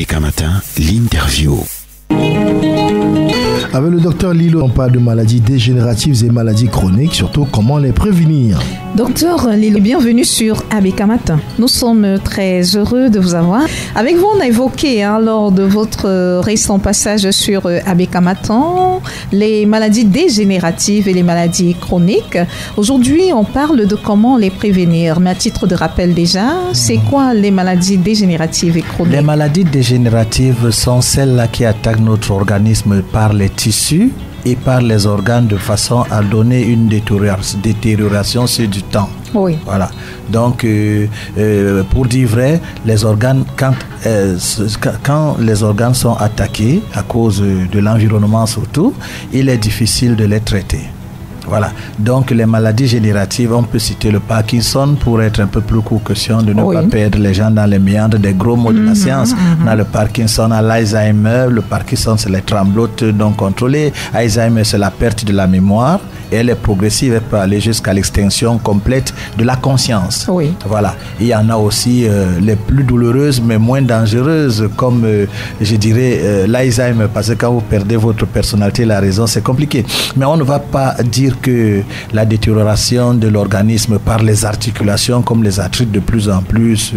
ABK Matin, l'interview. Avec le docteur Lilo, on parle de maladies dégénératives et maladies chroniques, surtout comment les prévenir. Docteur Lilo, bienvenue sur ABK Matin. Nous sommes très heureux de vous avoir. Avec vous, on a évoqué lors de votre récent passage sur ABK Matin les maladies dégénératives et les maladies chroniques. Aujourd'hui, on parle de comment les prévenir. Mais à titre de rappel déjà, c'est quoi les maladies dégénératives et chroniques? Les maladies dégénératives sont celles-là qui attaquent notre organisme par les tissus et par les organes de façon à donner une détérioration sur du temps. Oui. Voilà. Donc, pour dire vrai, les organes, quand les organes sont attaqués à cause de l'environnement surtout, il est difficile de les traiter. Voilà. Donc, les maladies génératives, on peut citer le Parkinson pour être un peu plus court question, de ne pas perdre les gens dans les méandres des gros mots de la science. On a le Parkinson, à l'Alzheimer. Le Parkinson, c'est les tremblotes non contrôlées. Alzheimer, c'est la perte de la mémoire. Et elle est progressive, elle peut aller jusqu'à l'extinction complète de la conscience. Oui. Voilà. Il y en a aussi les plus douloureuses, mais moins dangereuses, comme je dirais l'Alzheimer, parce que quand vous perdez votre personnalité, la raison, c'est compliqué. Mais on ne va pas dire que la détérioration de l'organisme par les articulations, comme les arthrites de plus en plus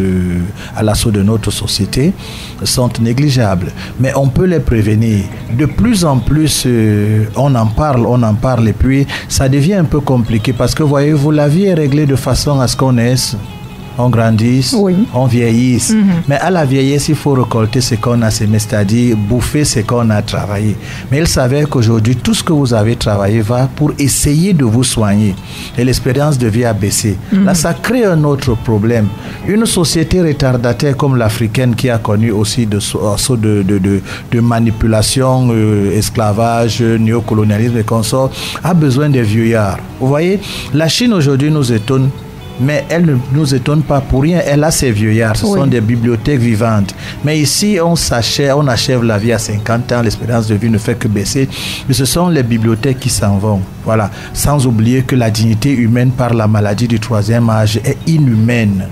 à l'assaut de notre société, sont négligeables. Mais on peut les prévenir. De plus en plus, on en parle, et puis ça devient un peu compliqué parce que, voyez-vous, la vie est réglée de façon à ce qu'on naisse, on grandisse, on vieillisse. Mais à la vieillesse, il faut récolter ce qu'on a semé, c'est-à-dire bouffer ce qu'on a travaillé. Mais il s'avère qu'aujourd'hui, tout ce que vous avez travaillé va pour essayer de vous soigner. Et l'espérance de vie a baissé. Là, ça crée un autre problème. Une société retardataire comme l'africaine qui a connu aussi de manipulation, esclavage, néocolonialisme et consorts, a besoin des vieillards. Vous voyez, la Chine aujourd'hui nous étonne. Mais elle ne nous étonne pas pour rien. Elle a ses vieillards. Ce sont des bibliothèques vivantes. Mais ici, on achève la vie à 50 ans. L'espérance de vie ne fait que baisser. Mais ce sont les bibliothèques qui s'en vont. Voilà. Sans oublier que la dignité humaine par la maladie du troisième âge est inhumaine.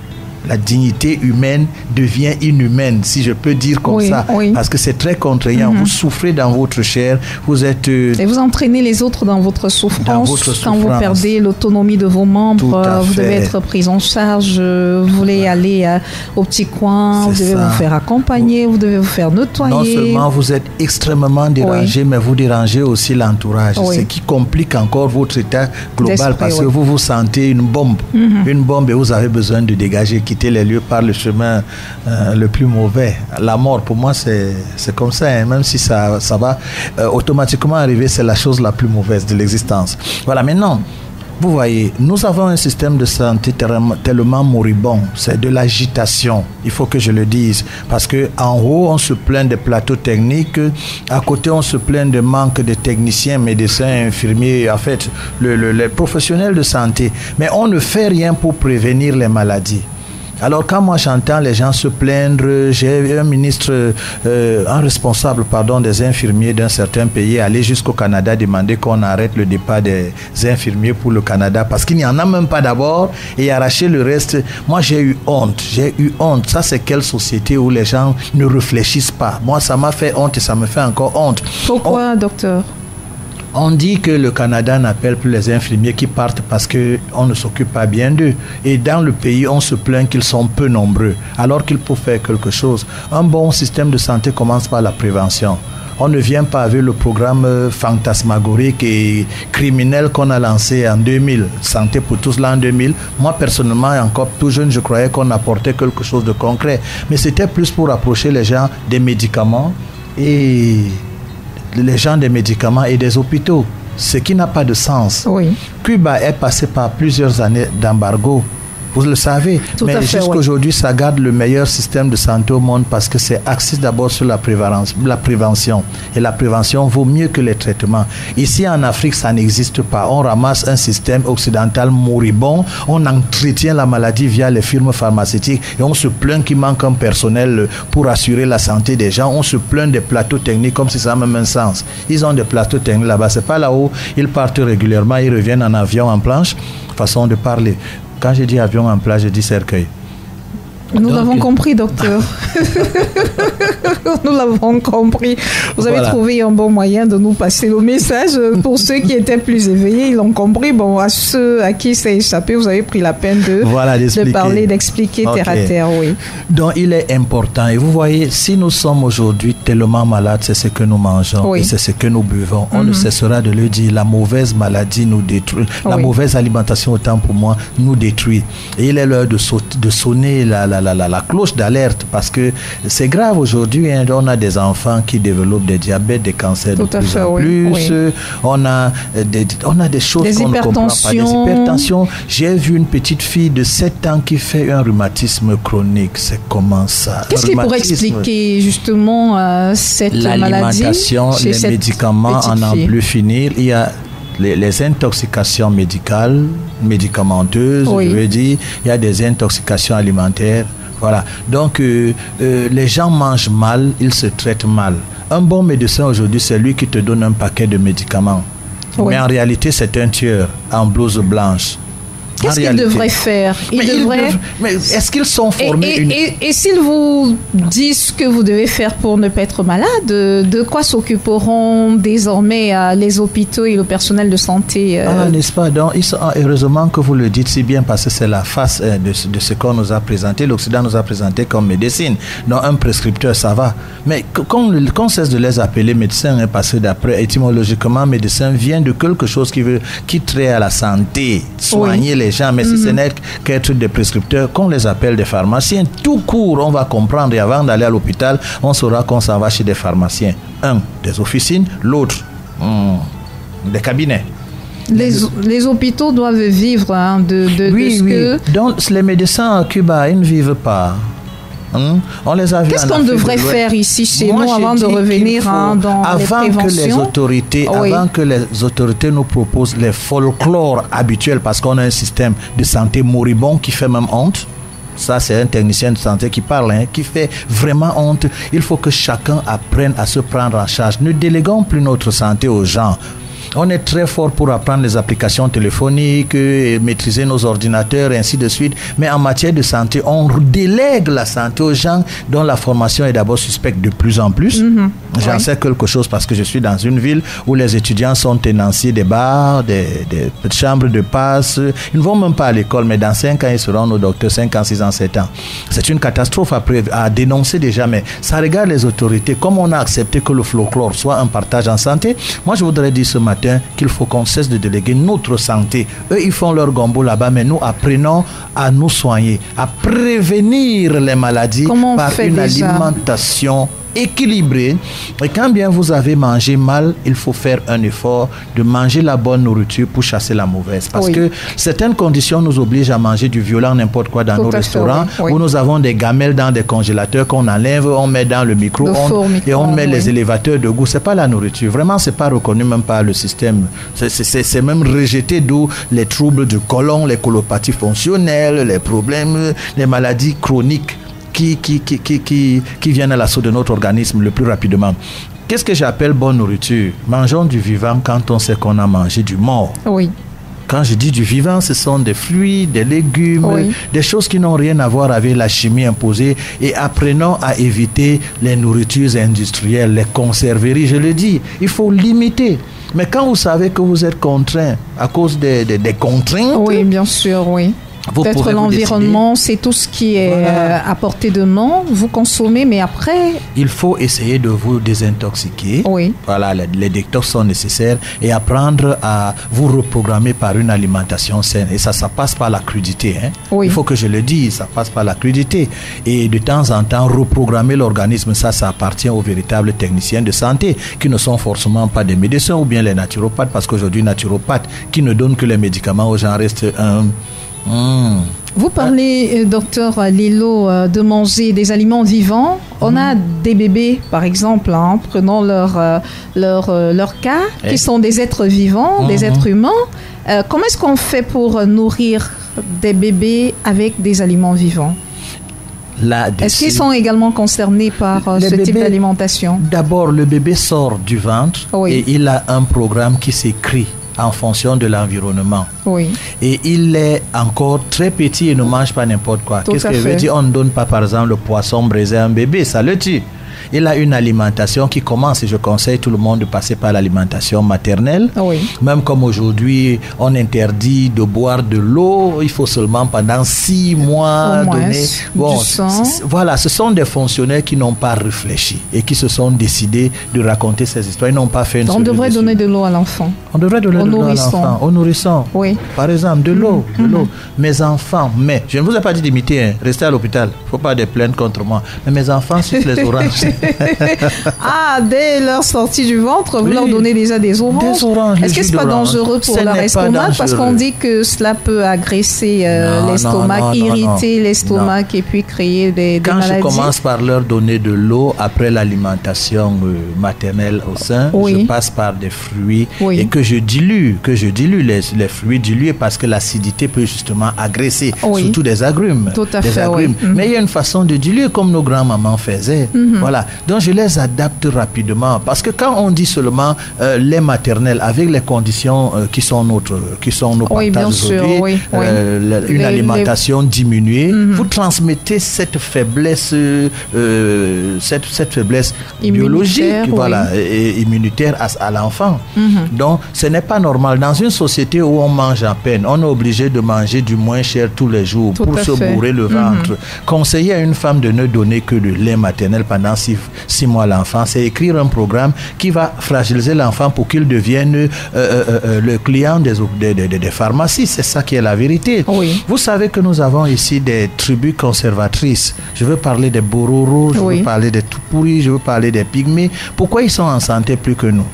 La dignité humaine devient inhumaine, si je peux dire comme ça, parce que c'est très contraignant. Vous souffrez dans votre chair, vous êtes... Et vous entraînez les autres dans votre souffrance. Quand vous perdez l'autonomie de vos membres, vous devez être pris en charge, vous voulez aller au petit coin, vous devez vous faire accompagner, vous devez vous faire nettoyer. Non seulement vous êtes extrêmement dérangé, mais vous dérangez aussi l'entourage, ce qui complique encore votre état global, parce que vous vous sentez une bombe, et vous avez besoin de dégager, quitter les lieux par le chemin le plus mauvais. La mort, pour moi, c'est comme ça, hein. Même si ça va automatiquement arriver, c'est la chose la plus mauvaise de l'existence. Voilà, maintenant, vous voyez, nous avons un système de santé tellement moribond. C'est de l'agitation, il faut que je le dise. Parce qu'en haut, on se plaint des plateaux techniques. À côté, on se plaint de manque de techniciens, médecins, infirmiers, en fait, les professionnels de santé. Mais on ne fait rien pour prévenir les maladies. Alors quand moi j'entends les gens se plaindre, j'ai un ministre, un responsable des infirmiers d'un certain pays aller jusqu'au Canada demander qu'on arrête le départ des infirmiers pour le Canada parce qu'il n'y en a même pas d'abord et arracher le reste. Moi j'ai eu honte. Ça c'est quelle société où les gens ne réfléchissent pas. Moi ça m'a fait honte et ça me fait encore honte. Pourquoi, docteur ? On dit que le Canada n'appelle plus les infirmiers qui partent parce qu'on ne s'occupe pas bien d'eux. Et dans le pays, on se plaint qu'ils sont peu nombreux, alors qu'il faut faire quelque chose. Un bon système de santé commence par la prévention. On ne vient pas avec le programme fantasmagorique et criminel qu'on a lancé en 2000, Santé pour tous là en 2000. Moi, personnellement, encore tout jeune, je croyais qu'on apportait quelque chose de concret. Mais c'était plus pour approcher les gens des médicaments et des hôpitaux, ce qui n'a pas de sens. Cuba est passé par plusieurs années d'embargo. Vous le savez, mais jusqu'aujourd'hui, ça garde le meilleur système de santé au monde parce que c'est axé d'abord sur la prévention. Et la prévention vaut mieux que les traitements. Ici, en Afrique, ça n'existe pas. On ramasse un système occidental moribond, on entretient la maladie via les firmes pharmaceutiques et on se plaint qu'il manque un personnel pour assurer la santé des gens. On se plaint des plateaux techniques comme si ça n'a même un sens. Ils ont des plateaux techniques là-bas. C'est pas là-haut. Ils partent régulièrement, ils reviennent en avion, en planche. Façon de parler. Quand je dis avion en place, je dis cercueil. Nous l'avons compris, docteur. Nous l'avons compris. Vous avez trouvé un bon moyen de nous passer le message. Pour ceux qui étaient plus éveillés, ils l'ont compris. Bon, à ceux à qui c'est échappé, vous avez pris la peine de parler, d'expliquer terre à terre. Oui. Donc, il est important. Et vous voyez, si nous sommes aujourd'hui tellement malades, c'est ce que nous mangeons et c'est ce que nous buvons. On ne cessera de le dire. La mauvaise maladie nous détruit. La mauvaise alimentation, autant pour moi, nous détruit. Et il est l'heure de sonner la cloche d'alerte parce que c'est grave aujourd'hui. Hein, on a des enfants qui développent des diabètes, des cancers de plus en plus. On a des choses qu'on ne comprend pas. Des hypertensions. J'ai vu une petite fille de 7 ans qui fait un rhumatisme chronique. C'est comment ça? Qu'est-ce qui pourrait expliquer justement cette maladie? L'alimentation, les médicaments, en n'en plus finir. Il y a les intoxications médicamenteuses, je veux dire. Il y a des intoxications alimentaires. Voilà. Donc, les gens mangent mal, ils se traitent mal. Un bon médecin aujourd'hui, c'est lui qui te donne un paquet de médicaments. Mais en réalité, c'est un tueur en blouse blanche. Qu'est-ce qu'ils devraient faire? Mais est-ce qu'ils sont formés? Et s'ils vous disent ce que vous devez faire pour ne pas être malade, de quoi s'occuperont désormais les hôpitaux et le personnel de santé? N'est-ce pas? Donc, heureusement que vous le dites si bien parce que c'est la face de ce qu'on nous a présenté. L'Occident nous a présenté comme médecine. Donc, un prescripteur, ça va. Mais qu'on cesse de les appeler médecins, hein, parce que d'après, étymologiquement, médecin vient de quelque chose qui traite à la santé, soigner les gens, mais si ce n'est qu'être des prescripteurs, qu'on les appelle des pharmaciens, tout court, on va comprendre. Et avant d'aller à l'hôpital, on saura qu'on s'en va chez des pharmaciens. Un, des officines, l'autre, des cabinets. Les hôpitaux doivent vivre de ce que... Donc, les médecins à Cuba, ils ne vivent pas. On les a vus. Qu'est-ce qu'on devrait faire ici chez nous avant de revenir dans les préventions? Avant que les autorités nous proposent les folklores habituels, parce qu'on a un système de santé moribond qui fait même honte. Ça, c'est un technicien de santé qui parle, qui fait vraiment honte. Il faut que chacun apprenne à se prendre en charge. Ne déléguons plus notre santé aux gens. On est très fort pour apprendre les applications téléphoniques, et maîtriser nos ordinateurs, et ainsi de suite. Mais en matière de santé, on délègue la santé aux gens dont la formation est d'abord suspecte de plus en plus. J'en sais quelque chose parce que je suis dans une ville où les étudiants sont tenanciers des bars, des chambres de passe. Ils ne vont même pas à l'école, mais dans 5 ans, ils seront nos docteurs, 5 ans, 6 ans, 7 ans. C'est une catastrophe à dénoncer déjà, mais ça regarde les autorités. Comme on a accepté que le folklore soit un partage en santé, moi je voudrais dire ce matin qu'il faut qu'on cesse de déléguer notre santé. Eux, ils font leur gombo là-bas, mais nous apprenons à nous soigner, à prévenir les maladies par une alimentation équilibré. Et quand bien vous avez mangé mal, il faut faire un effort de manger la bonne nourriture pour chasser la mauvaise. Parce que certaines conditions nous obligent à manger du violent n'importe quoi dans nos restaurants, où nous avons des gamelles dans des congélateurs qu'on enlève, on met dans le micro-ondes et on met les élévateurs de goût. C'est pas la nourriture. Vraiment, c'est pas reconnu même par le système. C'est même rejeté, d'où les troubles du côlon, les colopathies fonctionnelles, les problèmes, les maladies chroniques qui viennent à l'assaut de notre organisme le plus rapidement. Qu'est-ce que j'appelle bonne nourriture? Mangeons du vivant quand on sait qu'on a mangé du mort. Oui. Quand je dis du vivant, ce sont des fruits, des légumes, des choses qui n'ont rien à voir avec la chimie imposée. Et apprenons à éviter les nourritures industrielles, les conserveries. Je le dis, il faut limiter. Mais quand vous savez que vous êtes contraint à cause des contraintes... Oui, bien sûr, oui. Peut-être l'environnement, c'est tout ce qui est à portée de main. Vous consommez, mais après... Il faut essayer de vous désintoxiquer. Oui. Voilà, les détox sont nécessaires et apprendre à vous reprogrammer par une alimentation saine. Et ça passe par la crudité. Il faut que je le dise, ça passe par la crudité. Et de temps en temps, reprogrammer l'organisme, ça appartient aux véritables techniciens de santé qui ne sont forcément pas des médecins ou bien les naturopathes, parce qu'aujourd'hui, naturopathes qui ne donnent que les médicaments aux gens restent un... Vous parlez, docteur Lilo, de manger des aliments vivants. On a des bébés, par exemple, prenons leur cas, qui sont des êtres vivants, des êtres humains. Comment est-ce qu'on fait pour nourrir des bébés avec des aliments vivants? Est-ce qu'ils sont également concernés par ce type d'alimentation? D'abord, le bébé sort du ventre et il a un programme qui s'écrit en fonction de l'environnement. Et il est encore très petit et ne mange pas n'importe quoi. Qu'est-ce que je veux dire? On ne donne pas, par exemple, le poisson braisé à un bébé, ça le tue. il a une alimentation qui commence, et je conseille tout le monde de passer par l'alimentation maternelle. Oui. Même comme aujourd'hui, on interdit de boire de l'eau, il faut seulement pendant 6 mois donner. Bon, du sang. Voilà, ce sont des fonctionnaires qui n'ont pas réfléchi et qui se sont décidés de raconter ces histoires. Ils n'ont pas fait une On devrait donner de l'eau à l'enfant. On devrait donner de l'eau à l'enfant, au nourrisson. Oui. Par exemple, de l'eau, Mes enfants, mais je ne vous ai pas dit d'imiter, hein. Restez à l'hôpital. Il ne faut pas de plaintes contre moi. Mais mes enfants sucent les oranges. Dès leur sortie du ventre, vous leur donnez déjà des oranges. Des oranges. Est-ce que ce n'est pas dangereux pour leur estomac? Parce qu'on dit que cela peut agresser l'estomac, irriter l'estomac et puis créer des maladies. Quand je commence par leur donner de l'eau après l'alimentation maternelle au sein, je passe par des fruits et que je dilue les fruits dilués parce que l'acidité peut justement agresser, surtout des agrumes. Tout à fait, agrumes. Mais il y a une façon de diluer comme nos grands-mamans faisaient. Voilà. Donc je les adapte rapidement parce que quand on dit seulement lait maternel avec les conditions qui sont nos partages aujourd'hui, une alimentation diminuée, vous transmettez cette faiblesse biologique, et immunitaire à l'enfant. Donc ce n'est pas normal. Dans une société où on mange à peine, on est obligé de manger du moins cher tous les jours pour se bourrer le ventre. Conseiller à une femme de ne donner que le lait maternel pendant 6 mois à l'enfant, c'est écrire un programme qui va fragiliser l'enfant pour qu'il devienne le client des pharmacies. C'est ça qui est la vérité. Vous savez que nous avons ici des tribus conservatrices. Je veux parler des Bororo, je veux parler des Tupuri, je veux parler des Pygmées. Pourquoi ils sont en santé plus que nous?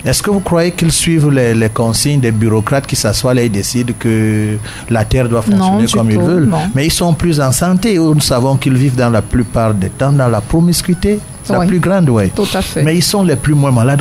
Est-ce que vous croyez qu'ils suivent les consignes des bureaucrates qui s'assoient là et décident que la terre doit fonctionner comme ils veulent? Mais ils sont plus en santé. Nous savons qu'ils vivent dans la plupart des temps dans la promiscuité. C'est la plus grande, Tout à fait. Mais ils sont les plus moins malades.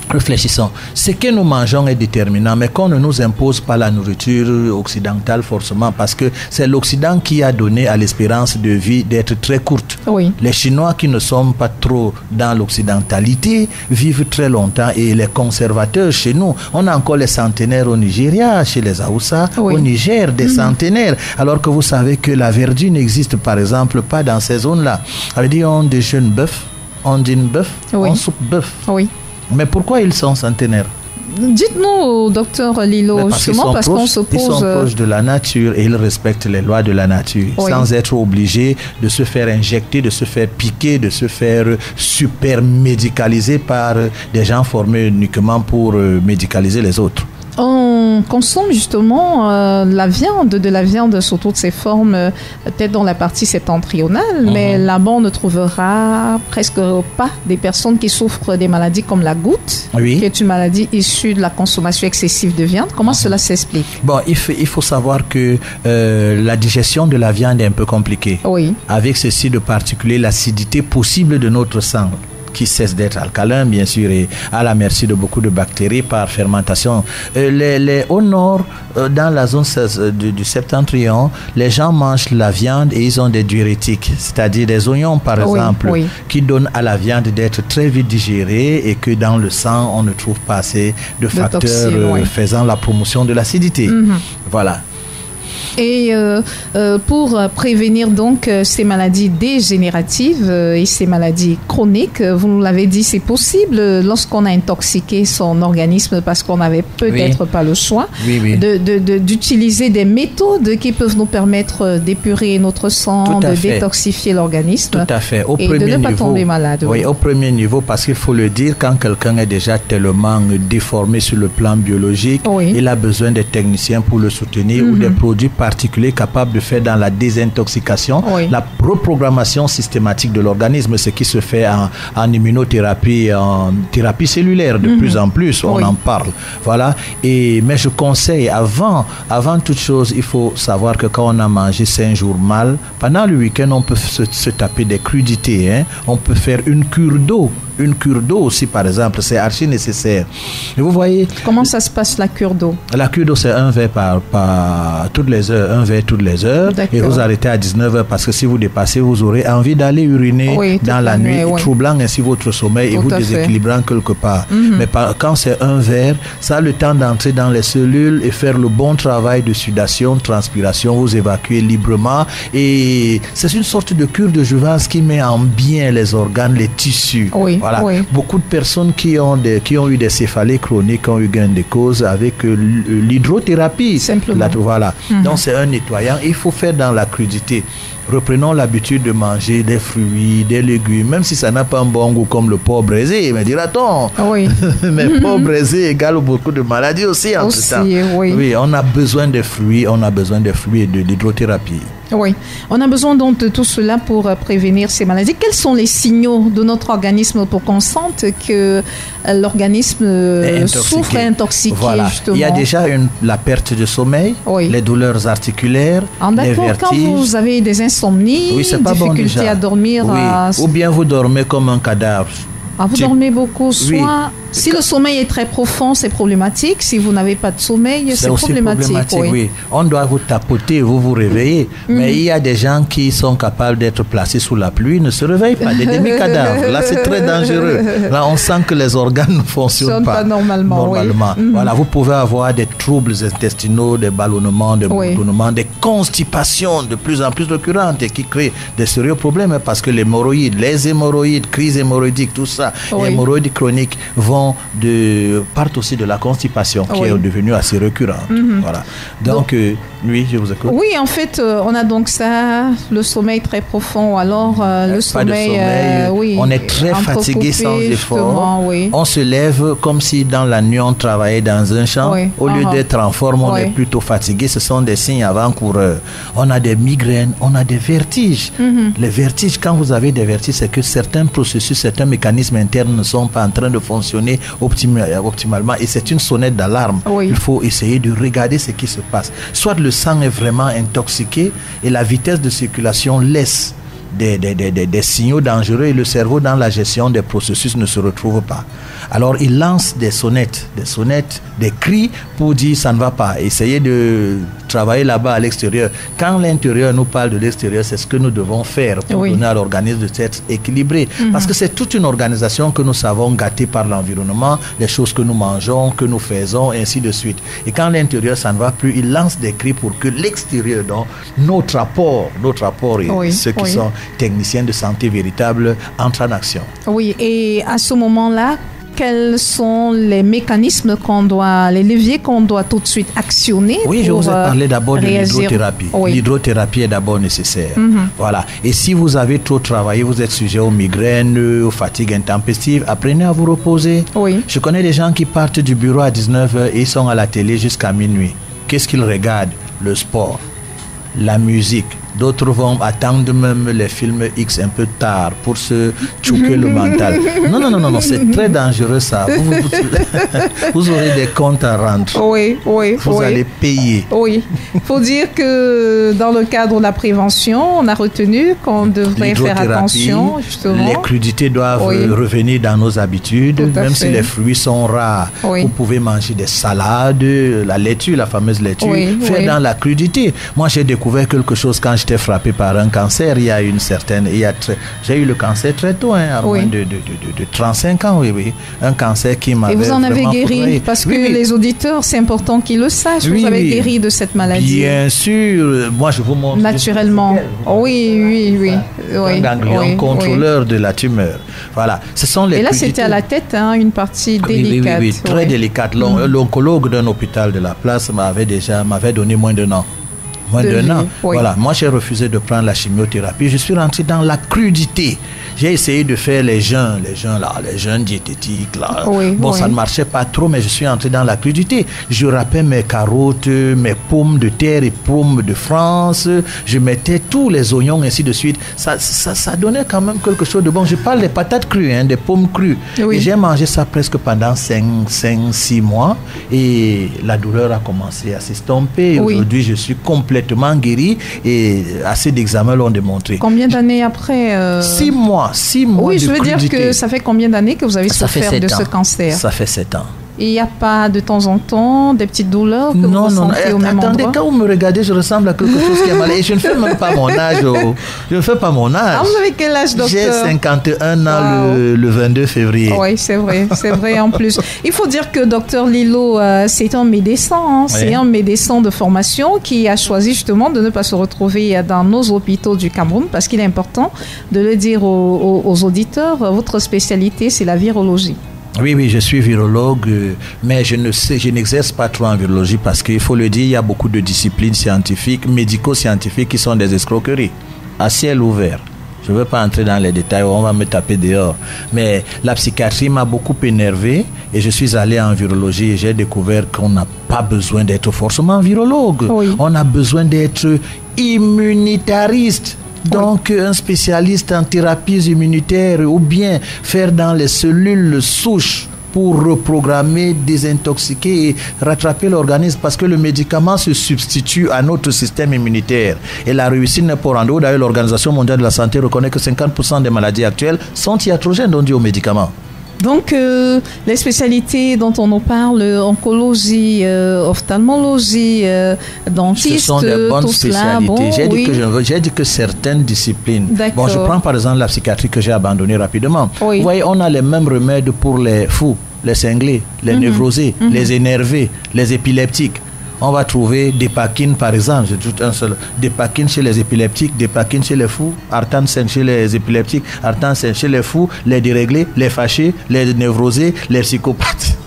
Réfléchissons. Ce que nous mangeons est déterminant, mais qu'on ne nous impose pas la nourriture occidentale forcément, parce que c'est l'Occident qui a donné à l'espérance de vie d'être très courte. Les Chinois qui ne sont pas trop dans l'occidentalité vivent très longtemps, et les conservateurs chez nous, on a encore les centenaires au Nigeria, chez les Haoussa, au Niger, des centenaires, alors que vous savez que la verdure n'existe par exemple pas dans ces zones-là. Ça veut dire on déjeune bœuf, on dîne bœuf, on soupe bœuf. Mais pourquoi ils sont centenaires? Dites-nous, docteur Lilo, justement parce qu'on se pose... Ils sont proches de la nature et ils respectent les lois de la nature sans être obligés de se faire injecter, de se faire piquer, de se faire super médicaliser par des gens formés uniquement pour médicaliser les autres. On consomme justement de la viande sous toutes ses formes, peut-être dans la partie septentrionale, mais là-bas on ne trouvera presque pas des personnes qui souffrent des maladies comme la goutte, qui est une maladie issue de la consommation excessive de viande. Comment cela s'explique? Bon, il faut savoir que la digestion de la viande est un peu compliquée. Avec ceci de particulier, l'acidité possible de notre sang, qui cesse d'être alcalin, bien sûr, et à la merci de beaucoup de bactéries par fermentation. Au nord, dans la zone du septentrion, les gens mangent la viande et ils ont des diurétiques, c'est-à-dire des oignons, par exemple, qui donnent à la viande d'être très vite digérée et que dans le sang, on ne trouve pas assez de facteurs faisant la promotion de l'acidité. Voilà. Et pour prévenir donc ces maladies dégénératives et ces maladies chroniques, vous nous l'avez dit, c'est possible lorsqu'on a intoxiqué son organisme parce qu'on n'avait peut-être pas le choix d'utiliser des méthodes qui peuvent nous permettre d'épurer notre sang, de détoxifier l'organisme. Tout à fait. Et de ne pas tomber malade. Oui, au premier niveau, parce qu'il faut le dire, quand quelqu'un est déjà tellement déformé sur le plan biologique, il a besoin des techniciens pour le soutenir ou des produits particuliers capables de faire dans la désintoxication, la reprogrammation systématique de l'organisme, ce qui se fait en immunothérapie, en thérapie cellulaire de plus en plus, on en parle. Voilà. Mais je conseille, avant toute chose, il faut savoir que quand on a mangé 5 jours mal, pendant le week-end, on peut se taper des crudités. On peut faire une cure d'eau une cure d'eau aussi, par exemple, c'est archi nécessaire. Et vous voyez... Comment ça se passe, la cure d'eau? La cure d'eau, c'est un verre par toutes les heures, un verre toutes les heures. Et vous arrêtez à 19h parce que si vous dépassez, vous aurez envie d'aller uriner dans la nuit, troublant ainsi votre sommeil et vous déséquilibrant quelque part. Mais quand c'est un verre, ça a le temps d'entrer dans les cellules et faire le bon travail de sudation, transpiration, vous évacuez librement. Et c'est une sorte de cure de jouvence qui met en bien les organes, les tissus. Voilà. Beaucoup de personnes qui ont eu des céphalées chroniques ont eu gain de cause avec l'hydrothérapie. Simplement. Voilà. Donc c'est un nettoyant. Il faut faire dans la crudité. Reprenons l'habitude de manger des fruits, des légumes, même si ça n'a pas un bon goût comme le porc braisé, mais dira-t-on. Mais porc braisé égale beaucoup de maladies aussi entre-temps. Oui, on a besoin de fruits, et de l'hydrothérapie. Oui, on a besoin donc de tout cela pour prévenir ces maladies. Quels sont les signaux de notre organisme pour qu'on sente que l'organisme souffre, est intoxiqué, justement? Il y a déjà la perte de sommeil, les douleurs articulaires, les vertiges. Quand vous avez des insomnies, difficultés à dormir... Ou bien vous dormez comme un cadavre. Vous dormez beaucoup, soit... Si le sommeil est très profond, c'est problématique. Si vous n'avez pas de sommeil, c'est problématique. Oui. On doit vous tapoter, vous vous réveillez. Mais il y a des gens qui sont capables d'être placés sous la pluie, ne se réveillent pas, des demi-cadavres. Là, c'est très dangereux. Là, on sent que les organes ne fonctionnent pas normalement. Voilà, vous pouvez avoir des troubles intestinaux, des ballonnements, des bourdonnements, des constipations de plus en plus récurrentes et qui créent des sérieux problèmes parce que les hémorroïdes, crises hémorroïdiques, tout ça, les hémorroïdes chroniques partent aussi de la constipation qui est devenue assez récurrente. Voilà. Donc, oui, je vous écoute. Oui, en fait, on a donc ça, le sommeil très profond, alors le sommeil, on est très fatigué sans effort. On se lève comme si dans la nuit on travaillait dans un champ. Au lieu d'être en forme, on est plutôt fatigué. Ce sont des signes avant-coureurs. On a des migraines, on a des vertiges. Les vertiges, quand vous avez des vertiges, c'est que certains processus, certains mécanismes internes ne sont pas en train de fonctionner optimalement et c'est une sonnette d'alarme. Il faut essayer de regarder ce qui se passe. Soit le sang est vraiment intoxiqué et la vitesse de circulation laisse des signaux dangereux et le cerveau dans la gestion des processus ne se retrouve pas. Alors il lance des sonnettes, des cris pour dire ça ne va pas. Essayez de travailler là-bas à l'extérieur. Quand l'intérieur nous parle de l'extérieur, c'est ce que nous devons faire pour donner à l'organisme de s'être équilibré. Parce que c'est toute une organisation que nous savons gâter par l'environnement, les choses que nous mangeons, que nous faisons, et ainsi de suite. Et quand l'intérieur ça ne va plus, il lance des cris pour que l'extérieur, donc notre apport et ceux qui sont techniciens de santé véritables entrent en action. Oui, et à ce moment-là, quels sont les mécanismes les leviers qu'on doit tout de suite actionner? Oui, je vous ai parlé d'abord de l'hydrothérapie. L'hydrothérapie est d'abord nécessaire. Voilà. Et si vous avez trop travaillé, vous êtes sujet aux migraines, aux fatigues intempestives, apprenez à vous reposer. Je connais des gens qui partent du bureau à 19h et ils sont à la télé jusqu'à minuit. Qu'est-ce qu'ils regardent? Le sport, la musique. D'autres vont attendre même les films X un peu tard pour se choquer le mental. Non, c'est très dangereux ça. Vous aurez des comptes à rendre. Vous allez payer. Il faut dire que dans le cadre de la prévention, on a retenu qu'on devrait faire attention. Justement. Les crudités doivent revenir dans nos habitudes. Même si les fruits sont rares, vous pouvez manger des salades, la laitue, la fameuse laitue. Faire dans la crudité. Moi, j'ai découvert quelque chose quand j'étais frappé par un cancer. J'ai eu le cancer très tôt, à moins de 35 ans. Un cancer qui m'avait. Et vous en avez guéri foudroyé. parce que les auditeurs, c'est important qu'ils le sachent. Vous avez guéri de cette maladie. Bien sûr. Moi, je vous montre. Naturellement. Un ganglion contrôleur de la tumeur. Voilà. Ce sont les. Et là, c'était à la tête, une partie délicate. Oui, très délicate. L'oncologue d'un hôpital de la place m'avait donné moins d'un an. Voilà. Moi, j'ai refusé de prendre la chimiothérapie. Je suis rentré dans la crudité. J'ai essayé de faire les jeûnes diététiques. Ça ne marchait pas trop, mais je suis entré dans la crudité. Je râpais mes carottes, mes pommes de terre et pommes de France. Je mettais tous les oignons, ainsi de suite. Ça donnait quand même quelque chose de bon. Je parle des patates crues, des pommes crues. Et j'ai mangé ça presque pendant 5-6 mois. Et la douleur a commencé à s'estomper. Aujourd'hui, je suis complètement complètement guéri et assez d'examens l'ont démontré. Combien d'années après 6 mois. Oui, je veux dire que ça fait combien d'années que vous avez souffert de ce cancer? Ça fait 7 ans. Et il n'y a pas de temps en temps des petites douleurs que vous ressentez au même endroit? Attendez, quand vous me regardez, je ressemble à quelque chose qui est mal. Et je ne fais même pas mon âge. Je ne fais pas mon âge. Ah, vous avez quel âge, docteur? J'ai 51 ans le 22 février. Oui, c'est vrai en plus. Il faut dire que docteur Lilo, c'est un médecin. Hein. Oui. C'est un médecin de formation qui a choisi justement de ne pas se retrouver dans nos hôpitaux du Cameroun parce qu'il est important de le dire aux auditeurs. Votre spécialité, c'est la virologie. Oui, je suis virologue, mais je n'exerce pas trop en virologie parce qu'il faut le dire, il y a beaucoup de disciplines scientifiques, médico-scientifiques qui sont des escroqueries à ciel ouvert. Je ne veux pas entrer dans les détails, on va me taper dehors. Mais la psychiatrie m'a beaucoup énervé et je suis allé en virologie et j'ai découvert qu'on n'a pas besoin d'être forcément virologue. Oui. On a besoin d'être immunitariste. Donc, un spécialiste en thérapies immunitaires ou bien faire dans les cellules souches pour reprogrammer, désintoxiquer et rattraper l'organisme parce que le médicament se substitue à notre système immunitaire. Et la réussite n'est pas rendue. D'ailleurs, l'Organisation mondiale de la santé reconnaît que 50% des maladies actuelles sont iatrogènes, on dit aux médicaments. Donc, les spécialités dont on nous parle, oncologie, ophtalmologie, dentiste, ce sont des bonnes spécialités. J'ai dit que certaines disciplines. Bon, je prends par exemple la psychiatrie que j'ai abandonnée rapidement. Oui. Vous voyez, on a les mêmes remèdes pour les fous, les cinglés, les névrosés, les énervés, les épileptiques. On va trouver des paquines, par exemple, j'ai tout un seul. Des paquines chez les épileptiques, des paquines chez les fous, Artane chez les épileptiques, Artane chez les fous, les déréglés, les fâchés, les névrosés, les psychopathes.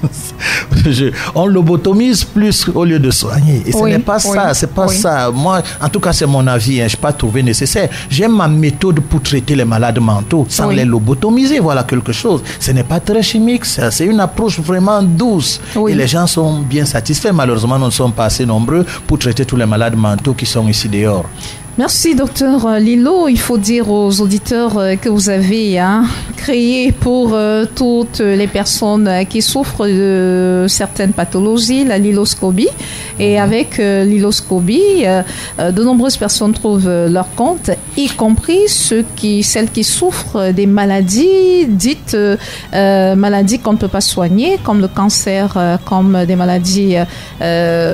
On lobotomise plus au lieu de soigner. Et ce n'est pas ça, c'est pas ça. Moi, en tout cas, c'est mon avis, je n'ai pas trouvé nécessaire. J'ai ma méthode pour traiter les malades mentaux sans les lobotomiser. Voilà quelque chose. Ce n'est pas très chimique, c'est une approche vraiment douce. Et les gens sont bien satisfaits. Malheureusement, nous ne sommes pas assez nombreux pour traiter tous les malades mentaux qui sont ici dehors. Merci, docteur Lilo. Il faut dire aux auditeurs que vous avez créé pour toutes les personnes qui souffrent de certaines pathologies, la liloscobie. Et avec liloscobie, de nombreuses personnes trouvent leur compte, y compris celles qui souffrent des maladies dites maladies qu'on ne peut pas soigner, comme le cancer, comme des maladies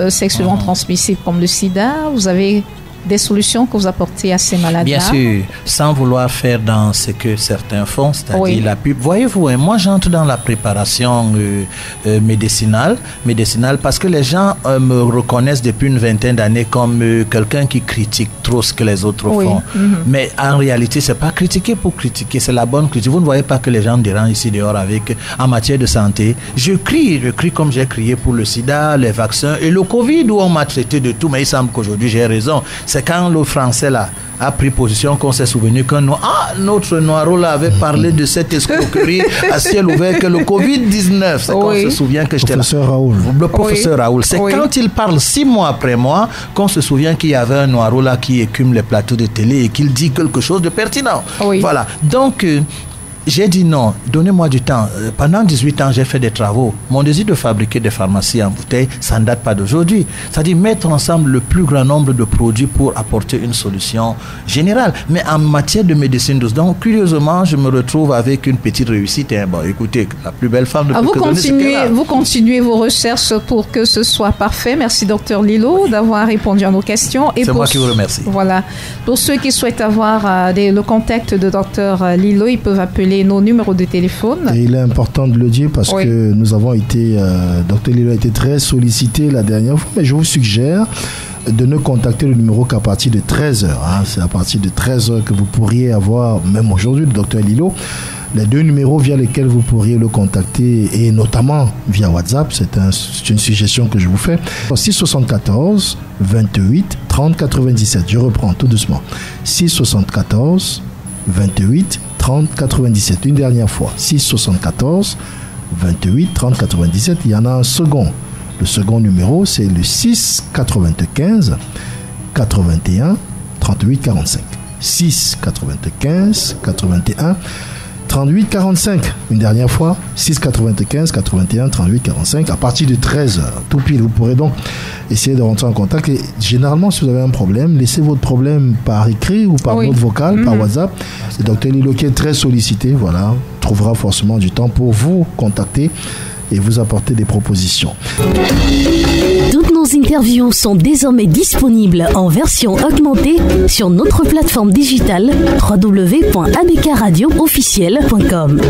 sexuellement transmissibles, comme le sida. Vous avez des solutions que vous apportez à ces malades-là? Bien sûr, sans vouloir faire dans ce que certains font, c'est-à-dire la pub. Voyez-vous, moi j'entre dans la préparation médicinale parce que les gens me reconnaissent depuis une vingtaine d'années comme quelqu'un qui critique trop ce que les autres font. Mais en réalité, c'est pas critiquer pour critiquer, c'est la bonne critique. Vous ne voyez pas que les gens me dérangent ici dehors en matière de santé. Je crie comme j'ai crié pour le sida, les vaccins et le Covid où on m'a traité de tout, mais il semble qu'aujourd'hui j'ai raison. C'est quand le français là a pris position qu'on s'est souvenu que notre Noiro là avait parlé de cette escroquerie à ciel ouvert que le Covid-19, c'est qu'on se souvient que j'étais là. Le professeur Raoul. C'est quand il parle 6 mois après moi qu'on se souvient qu'il y avait un Noiro là qui écume les plateaux de télé et qu'il dit quelque chose de pertinent. Voilà. Donc, j'ai dit non, donnez-moi du temps. Pendant 18 ans, j'ai fait des travaux. Mon désir de fabriquer des pharmacies en bouteille, ça ne date pas d'aujourd'hui. C'est-à-dire mettre ensemble le plus grand nombre de produits pour apporter une solution générale. Mais en matière de médecine douce, donc curieusement, je me retrouve avec une petite réussite. Bon, écoutez, la plus belle femme de Vous continuez vos recherches pour que ce soit parfait. Merci, docteur Lilo, d'avoir répondu à nos questions. C'est moi qui vous remercie. Voilà. Pour ceux qui souhaitent avoir le contact de docteur Lilo, ils peuvent appeler nos numéros de téléphone. Et il est important de le dire parce que nous avons été, Dr Lilo a été très sollicité la dernière fois, mais je vous suggère de ne contacter le numéro qu'à partir de 13h. C'est à partir de 13h que vous pourriez avoir, même aujourd'hui, le Dr Lilo, les 2 numéros via lesquels vous pourriez le contacter et notamment via WhatsApp. C'est une suggestion que je vous fais. 674 28 30 97. Je reprends tout doucement. 674 28 30 97. Une dernière fois. 674 28 30 97. Il y en a un second. Le second numéro, c'est le 6 95 81 38 45. 6 95 81 38 45. Une dernière fois, 6 95 81 38 45 à partir de 13h. Tout pile, vous pourrez donc essayer de rentrer en contact. Et généralement, si vous avez un problème, laissez votre problème par écrit ou par note vocale, par WhatsApp. Le docteur Lilo, qui est très sollicité, voilà, trouvera forcément du temps pour vous contacter et vous apporter des propositions. Toutes nos interviews sont désormais disponibles en version augmentée sur notre plateforme digitale www.abkradioofficiel.com.